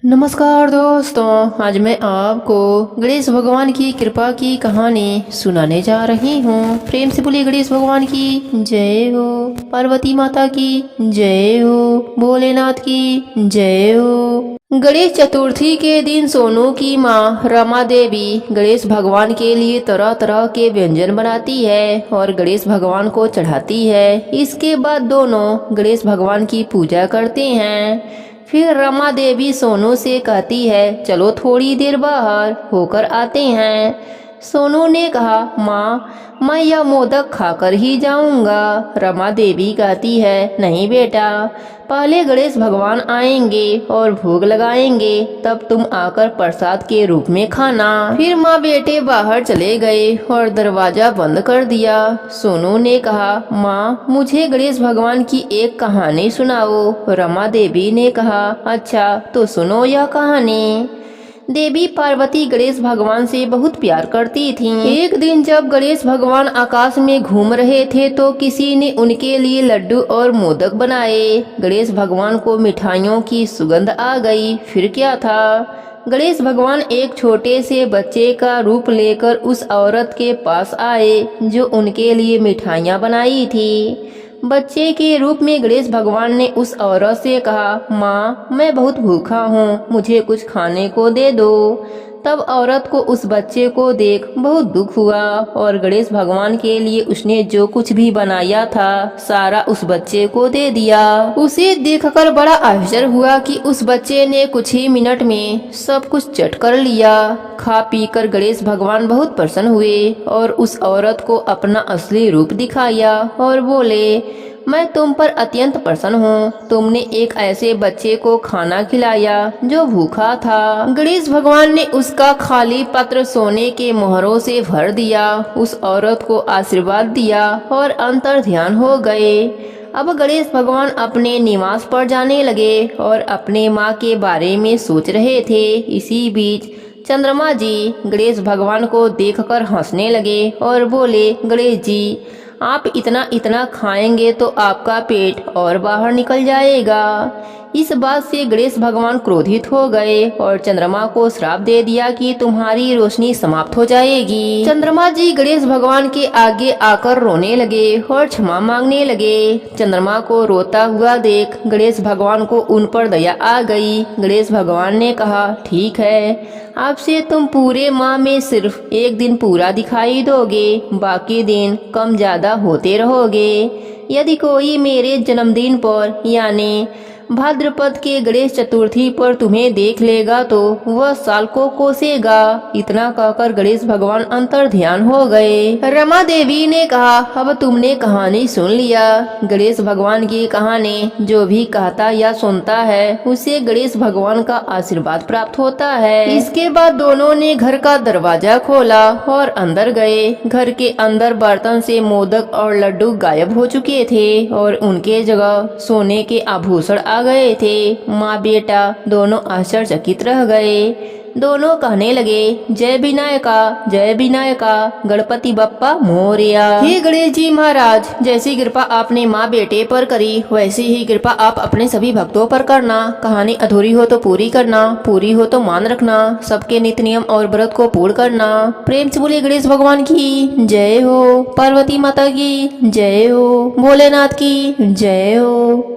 नमस्कार दोस्तों, आज मैं आपको गणेश भगवान की कृपा की कहानी सुनाने जा रही हूँ। प्रेम से बोलिए गणेश भगवान की जय हो, पार्वती माता की जय हो, भोलेनाथ की जय हो। गणेश चतुर्थी के दिन सोनू की माँ रमा देवी गणेश भगवान के लिए तरह तरह के व्यंजन बनाती है और गणेश भगवान को चढ़ाती है। इसके बाद दोनों गणेश भगवान की पूजा करते हैं। फिर रमा देवी सोनू से कहती है, चलो थोड़ी देर बाहर होकर आते हैं। सोनू ने कहा, माँ मैं यह मोदक खाकर ही जाऊंगा। रमा देवी कहती है, नहीं बेटा, पहले गणेश भगवान आएंगे और भोग लगाएंगे, तब तुम आकर प्रसाद के रूप में खाना। फिर माँ बेटे बाहर चले गए और दरवाजा बंद कर दिया। सोनू ने कहा, माँ मुझे गणेश भगवान की एक कहानी सुनाओ। रमा देवी ने कहा, अच्छा तो सुनो यह कहानी। देवी पार्वती गणेश भगवान से बहुत प्यार करती थीं। एक दिन जब गणेश भगवान आकाश में घूम रहे थे तो किसी ने उनके लिए लड्डू और मोदक बनाए। गणेश भगवान को मिठाइयों की सुगंध आ गई। फिर क्या था, गणेश भगवान एक छोटे से बच्चे का रूप लेकर उस औरत के पास आए जो उनके लिए मिठाइयाँ बनाई थी। बच्चे के रूप में गणेश भगवान ने उस औरत से कहा, माँ मैं बहुत भूखा हूँ, मुझे कुछ खाने को दे दो। तब औरत को उस बच्चे को देख बहुत दुख हुआ और गणेश भगवान के लिए उसने जो कुछ भी बनाया था सारा उस बच्चे को दे दिया। उसे देखकर बड़ा आश्चर्य हुआ कि उस बच्चे ने कुछ ही मिनट में सब कुछ चट कर लिया। खा पी कर गणेश भगवान बहुत प्रसन्न हुए और उस औरत को अपना असली रूप दिखाया और बोले, मैं तुम पर अत्यंत प्रसन्न हूँ। तुमने एक ऐसे बच्चे को खाना खिलाया जो भूखा था। गणेश भगवान ने उसका खाली पात्र सोने के मोहरों से भर दिया, उस औरत को आशीर्वाद दिया और अंतर ध्यान हो गए। अब गणेश भगवान अपने निवास पर जाने लगे और अपने माँ के बारे में सोच रहे थे। इसी बीच चंद्रमा जी गणेश भगवान को देखकर हंसने लगे और बोले, गणेश जी आप इतना इतना खाएंगे तो आपका पेट और बाहर निकल जाएगा। इस बात से गणेश भगवान क्रोधित हो गए और चंद्रमा को श्राप दे दिया कि तुम्हारी रोशनी समाप्त हो जाएगी। चंद्रमा जी गणेश भगवान के आगे आकर रोने लगे और क्षमा मांगने लगे। चंद्रमा को रोता हुआ देख गणेश भगवान को उन पर दया आ गई। गणेश भगवान ने कहा, ठीक है, आपसे तुम पूरे माह में सिर्फ एक दिन पूरा दिखाई दोगे, बाकी दिन कम ज्यादा होते रहोगे। यदि कोई मेरे जन्मदिन पर यानी भाद्रपद के गणेश चतुर्थी पर तुम्हें देख लेगा तो वह साल को कोसेगा। इतना कहकर गणेश भगवान अंतर ध्यान हो गए। रमा देवी ने कहा, अब तुमने कहानी सुन लिया। गणेश भगवान की कहानी जो भी कहता या सुनता है उसे गणेश भगवान का आशीर्वाद प्राप्त होता है। इसके बाद दोनों ने घर का दरवाजा खोला और अंदर गए। घर के अंदर बर्तन से मोदक और लड्डू गायब हो चुके थे और उनके जगह सोने के आभूषण आ गए थे। माँ बेटा दोनों आश्चर्यचकित रह गए। दोनों कहने लगे, जय विनायका गणपति बप्पा मोरया। हे गणेश जी महाराज, जैसी कृपा आपने माँ बेटे पर करी वैसी ही कृपा आप अपने सभी भक्तों पर करना। कहानी अधूरी हो तो पूरी करना, पूरी हो तो मान रखना, सबके नित्य नियम और व्रत को पूर्ण करना। प्रेम से बोलिए गणेश भगवान की जय हो, पार्वती माता की जय हो, भोलेनाथ की जय हो।